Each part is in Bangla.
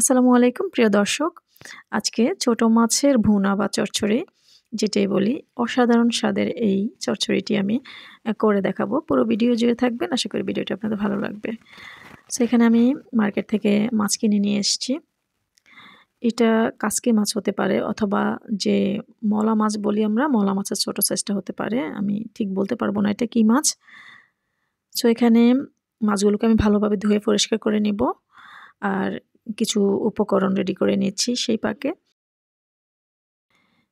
আসসালামু আলাইকুম প্রিয় দর্শক। আজকে ছোট মাছের ভুনা বা চচ্চড়ি যেটাই বলি, অসাধারণ স্বাদের এই চচ্চড়িটি আমি করে দেখাবো। পুরো ভিডিও জুড়ে থাকবেন। আশা করি ভিডিওটি আপনাদের ভালো লাগবে। সো এখানে আমি মার্কেট থেকে মাছ কিনে নিয়ে এসেছি। এটা কাসকি মাছ হতে পারে অথবা যে মলা মাছ বলি আমরা, মলা মাছের ছোট সাইজটা হতে পারে। আমি ঠিক বলতে পারবো না এটা কি মাছ। সো এখানে মাছগুলোকে আমি ভালোভাবে ধুয়ে পরিষ্কার করে নিব। আর কিছু উপকরণ রেডি করে নিচ্ছি সেই পাকে।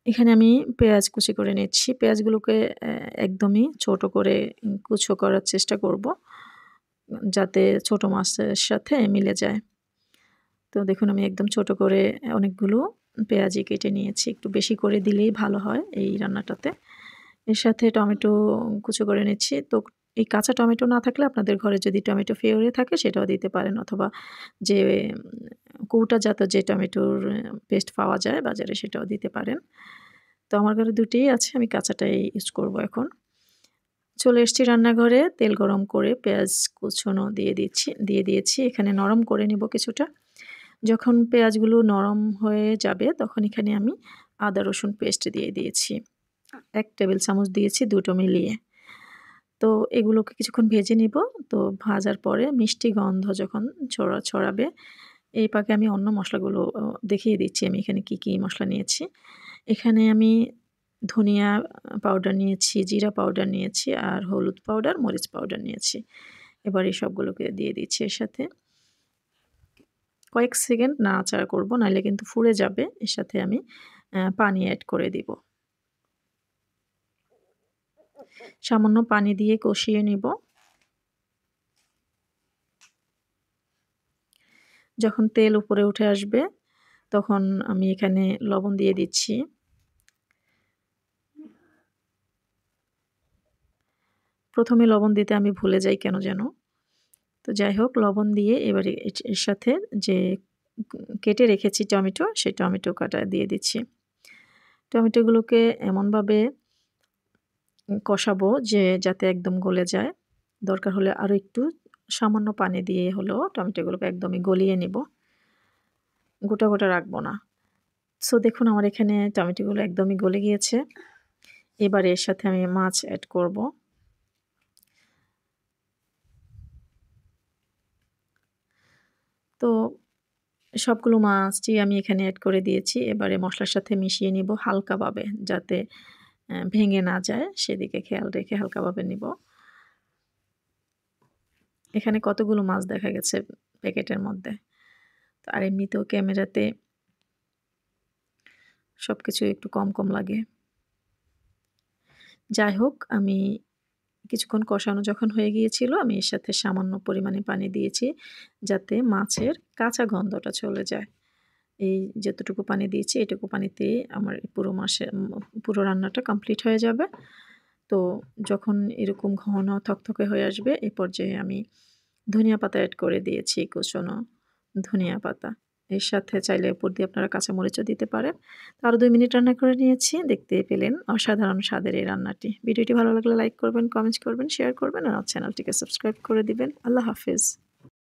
এখানে আমি পেঁয়াজ কুচি করে নিচ্ছি। পেঁয়াজগুলোকে একদমই ছোট করে কুচো করার চেষ্টা করব। যাতে ছোট মাছের সাথে মিলে যায়। তো দেখুন আমি একদম ছোট করে অনেকগুলো পেঁয়াজি কেটে নিয়েছি। একটু বেশি করে দিলেই ভালো হয় এই রান্নাটাতে। এর সাথে টমেটো কুচো করে নিচ্ছি। তো এই কাঁচা টমেটো না থাকলে আপনাদের ঘরে যদি টমেটো পিউরি থাকে সেটাও দিতে পারেন অথবা যে কৌটাজাত যে টমেটোর পেস্ট পাওয়া যায় বাজারে সেটাও দিতে পারেন। তো আমার ঘরে দুটিই আছে, আমি কাঁচাটাই ইউজ করব এখন। চলে এসেছি রান্নাঘরে, তেল গরম করে পেঁয়াজ কুচনো দিয়ে দিয়েছি। এখানে নরম করে নিব কিছুটা। যখন পেঁয়াজগুলো নরম হয়ে যাবে তখন এখানে আমি আদা রসুন পেস্ট দিয়ে দিয়েছি। ১ টেবিল চামচ দিয়েছি দুটো মিলিয়ে। তো এগুলোকে কিছুক্ষণ ভেজে নিব। তো ভাজার পরে মিষ্টি গন্ধ যখন ছড়াবে এই পাকে আমি অন্য মশলাগুলো দেখিয়ে দিচ্ছি আমি এখানে কি মশলা নিয়েছি। এখানে আমি ধনিয়া পাউডার নিয়েছি, জিরা পাউডার নিয়েছি আর হলুদ পাউডার, মরিচ পাউডার নিয়েছি। এবার এই সবগুলোকে দিয়ে দিচ্ছি এর সাথে। কয়েক সেকেন্ড নাড়াচাড়া করব নাইলে কিন্তু পুড়ে যাবে। এর সাথে আমি পানি এড করে দিব। সামান্য পানি দিয়ে কষিয়ে নিব। যখন তেল উপরে উঠে আসবে তখন আমি এখানে লবণ দিয়ে দিচ্ছি। প্রথমে লবণ দিতে আমি ভুলে যাই কেন যেন। তো যাই হোক লবণ দিয়ে এবারে এর সাথে যে কেটে রেখেছি টমেটো, সেই টমেটো কাটা দিয়ে দিচ্ছি। টমেটোগুলোকে এমনভাবে কষাবো যে যাতে একদম গলে যায়। দরকার হলে আরও একটু সামান্য পানি দিয়ে হলেও টমেটোগুলোকে একদমই গলিয়ে নিব। গোটা রাখবো না। সো দেখুন আমার এখানে টমেটোগুলো একদমই গলে গিয়েছে। এবার এর সাথে আমি মাছ এড করব। তো সবগুলো মাছটি আমি এখানে এড করে দিয়েছি। এবারে মশলার সাথে মিশিয়ে নিব হালকাভাবে যাতে ভেঙে না যায় সেদিকে খেয়াল রেখে হালকাভাবে নিব। এখানে কতগুলো মাছ দেখা গেছে প্যাকেটের মধ্যে। আর এমনিতেও ক্যামেরাতে সবকিছু একটু কম লাগে। যাই হোক আমি কিছুক্ষণ কষানো যখন হয়ে গিয়েছিল আমি এর সাথে সামান্য পরিমাণে পানি দিয়েছি যাতে মাছের কাঁচা গন্ধটা চলে যায়। এই যতটুকু পানি দিয়েছি এটুকু পানিতেই আমার পুরো রান্নাটা কমপ্লিট হয়ে যাবে। তো যখন এরকম ঘন থকথকে হয়ে আসবে এই পর্যায়ে আমি ধনিয়া পাতা এড করে দিয়েছি, কুচনো ধনিয়া পাতা। এর সাথে চাইলে উপর দিয়ে আপনারা কাঁচামরিচও দিতে পারেন। তো আরও ২ মিনিট রান্না করে নিয়েছি। দেখতেই পেলেন অসাধারণ স্বাদের এই রান্নাটি। ভিডিওটি ভালো লাগলে লাইক করবেন, কমেন্টস করবেন, শেয়ার করবেন আর চ্যানেলটিকে সাবস্ক্রাইব করে দিবেন। আল্লাহ হাফেজ।